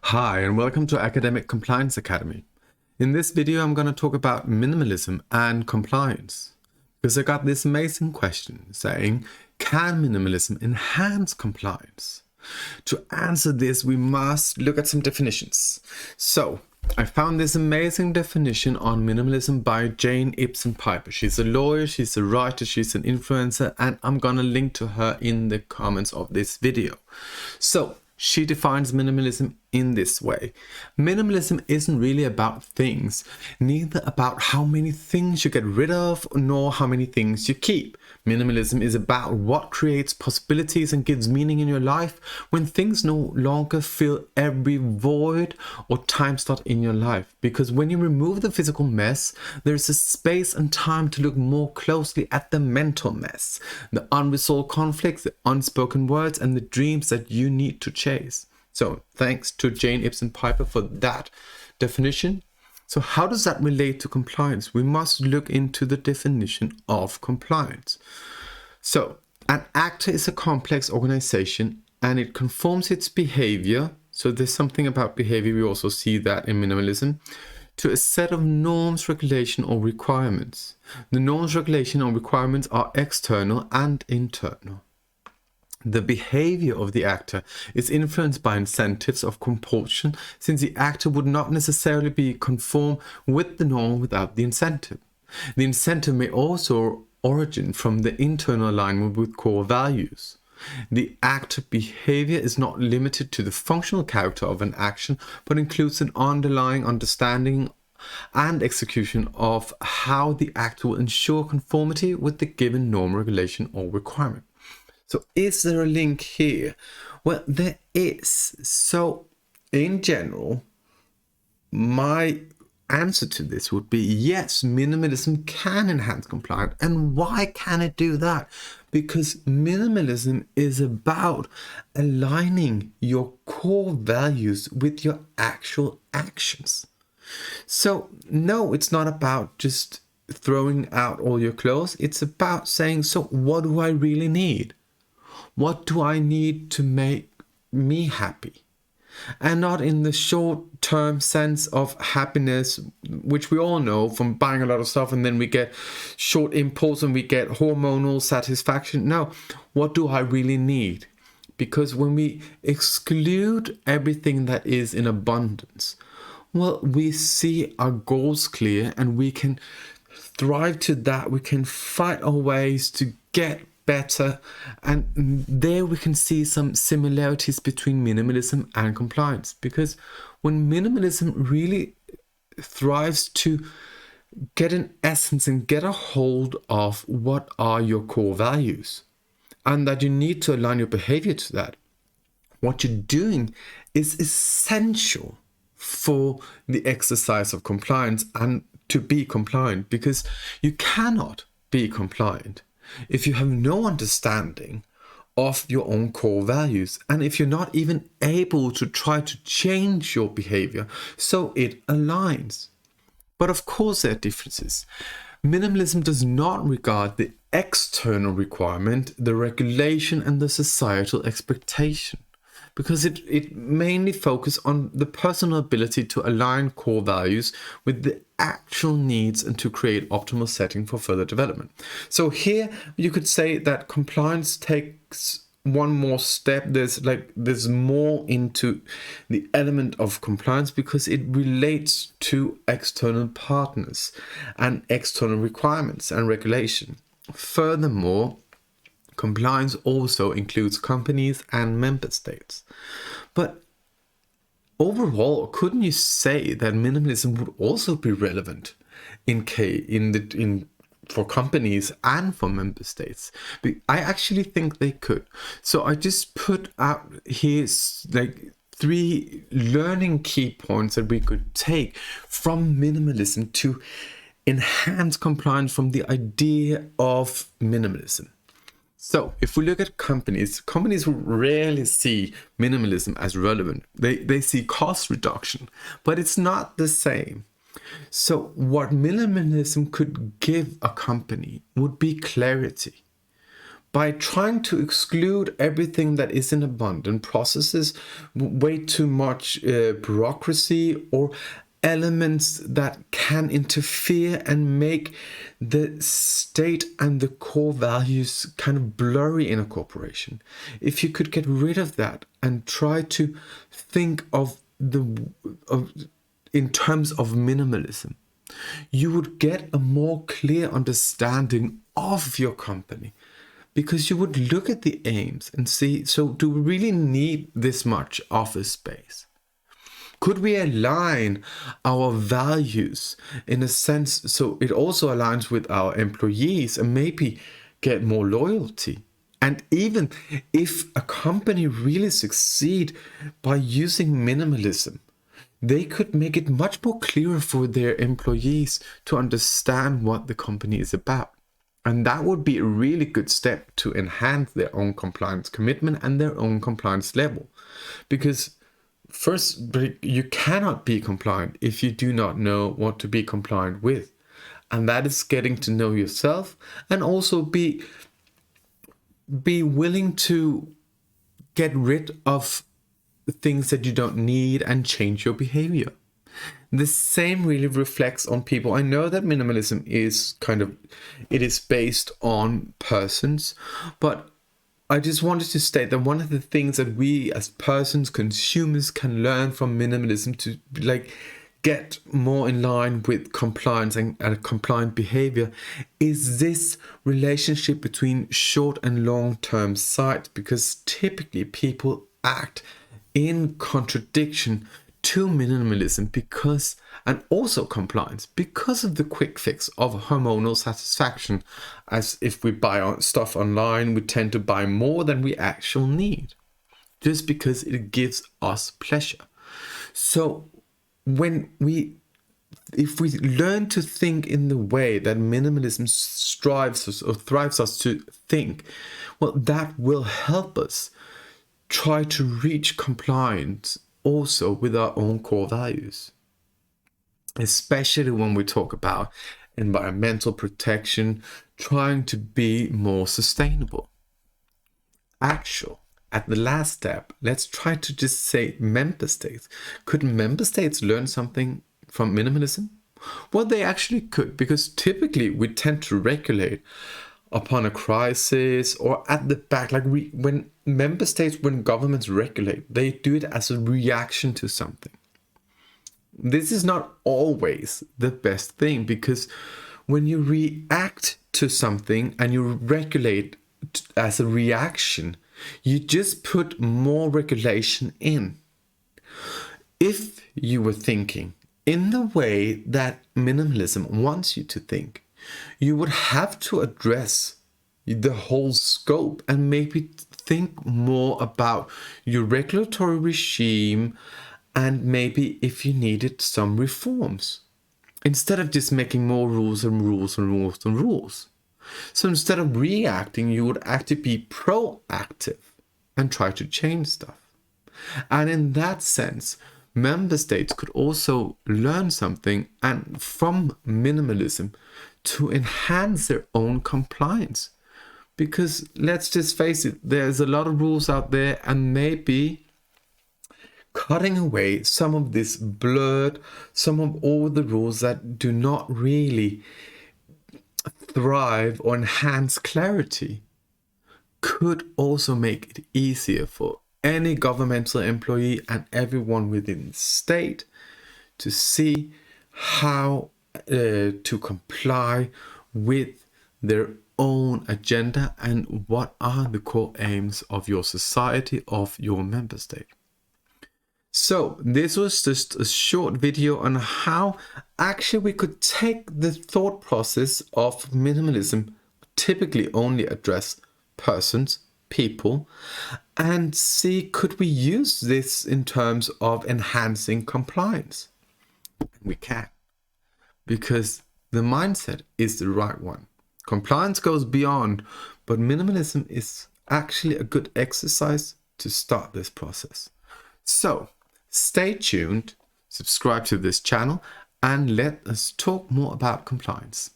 Hi, and welcome to Academic Compliance Academy. In this video, I'm going to talk about minimalism and compliance. Because I got this amazing question saying, can minimalism enhance compliance? To answer this, we must look at some definitions. So, I found this amazing definition on minimalism by Jane Ibsen Piper. She's a lawyer, she's a writer, she's an influencer, and I'm going to link to her in the comments of this video. So, she defines minimalism in this way. Minimalism isn't really about things, neither about how many things you get rid of, nor how many things you keep. Minimalism is about what creates possibilities and gives meaning in your life when things no longer fill every void or time slot in your life. Because when you remove the physical mess, there's a space and time to look more closely at the mental mess, the unresolved conflicts, the unspoken words, and the dreams that you need to chase. So thanks to Jane Ibsen Piper for that definition. So how does that relate to compliance? We must look into the definition of compliance. So an actor is a complex organization and it conforms its behavior. So there's something about behavior, we also see that in minimalism, to a set of norms, regulation, or requirements. The norms, regulation, or requirements are external and internal. The behavior of the actor is influenced by incentives of compulsion, since the actor would not necessarily be conform with the norm without the incentive. The incentive may also origin from the internal alignment with core values. The actor behavior is not limited to the functional character of an action, but includes an underlying understanding and execution of how the actor will ensure conformity with the given norm, regulation, or requirement. So is there a link here? Well, there is. So in general, my answer to this would be yes, minimalism can enhance compliance. And why can it do that? Because minimalism is about aligning your core values with your actual actions. So no, it's not about just throwing out all your clothes. It's about saying, so what do I really need? What do I need to make me happy? And not in the short-term sense of happiness, which we all know from buying a lot of stuff and then we get short impulse and we get hormonal satisfaction. No, what do I really need? Because when we exclude everything that is in abundance, well, we see our goals clear and we can thrive to that. We can fight our ways to get better, and there we can see some similarities between minimalism and compliance, because when minimalism really thrives to get an essence and get a hold of what are your core values and that you need to align your behavior to that, what you're doing is essential for the exercise of compliance and to be compliant, because you cannot be compliant if you have no understanding of your own core values, and if you're not even able to try to change your behavior so it aligns. But of course there are differences. Minimalism does not regard the external requirement, the regulation, and the societal expectation, because it mainly focuses on the personal ability to align core values with the actual needs and to create optimal setting for further development. So here you could say that compliance takes one more step. There's more into the element of compliance because it relates to external partners and external requirements and regulation. Furthermore, compliance also includes companies and member states. But overall, couldn't you say that minimalism would also be relevant for companies and for member states? I actually think they could. So I just put out here like 3 learning key points that we could take from minimalism to enhance compliance from the idea of minimalism. So if we look at companies rarely see minimalism as relevant. They see cost reduction, but it's not the same. So what minimalism could give a company would be clarity. by trying to exclude everything that isn't abundant, processes, way too much bureaucracy or elements that can interfere and make the state and the core values kind of blurry in a corporation. If you could get rid of that and try to think in terms of minimalism, you would get a more clear understanding of your company, because you would look at the aims and see, so do we really need this much office space? Could we align our values in a sense so it also aligns with our employees and maybe get more loyalty? And even if a company really succeed by using minimalism, they could make it much more clearer for their employees to understand what the company is about. And that would be a really good step to enhance their own compliance commitment and their own compliance level. Because first, you cannot be compliant if you do not know what to be compliant with. And that is getting to know yourself and also be willing to get rid of things that you don't need and change your behavior. The same really reflects on people. I know that minimalism is it is based on persons, but I just wanted to state that one of the things that we as persons, consumers, can learn from minimalism to get more in line with compliance and compliant behavior is this relationship between short and long-term sight, because typically people act in contradiction to minimalism and also compliance because of the quick fix of hormonal satisfaction. As if we buy stuff online, we tend to buy more than we actually need just because it gives us pleasure. So if we learn to think in the way that minimalism strives us or thrives us to think, well, that will help us try to reach compliance also with our own core values, especially when we talk about environmental protection, trying to be more sustainable. At the last step, let's try to just say member states. Could member states learn something from minimalism? Well, they actually could, because typically we tend to regulate upon a crisis or at the back. When member states, when governments regulate, they do it as a reaction to something. This is not always the best thing, because when you react to something and you regulate as a reaction, you just put more regulation in. If you were thinking in the way that minimalism wants you to think, you would have to address the whole scope and maybe think more about your regulatory regime and maybe if you needed some reforms, instead of just making more rules and rules and rules and rules. So instead of reacting, you would actually be proactive and try to change stuff. And in that sense, member states could also learn something and from minimalism to enhance their own compliance. Because let's just face it, there's a lot of rules out there, and maybe cutting away some of this blurred, some of all the rules that do not really thrive or enhance clarity could also make it easier for any governmental employee and everyone within the state to see how to comply with their own agenda and what are the core aims of your society, of your member state. So this was just a short video on how actually we could take the thought process of minimalism, typically only address persons, people, and see could we use this in terms of enhancing compliance. We can, because the mindset is the right one. Compliance goes beyond, but minimalism is actually a good exercise to start this process. So stay tuned, subscribe to this channel, and let us talk more about compliance.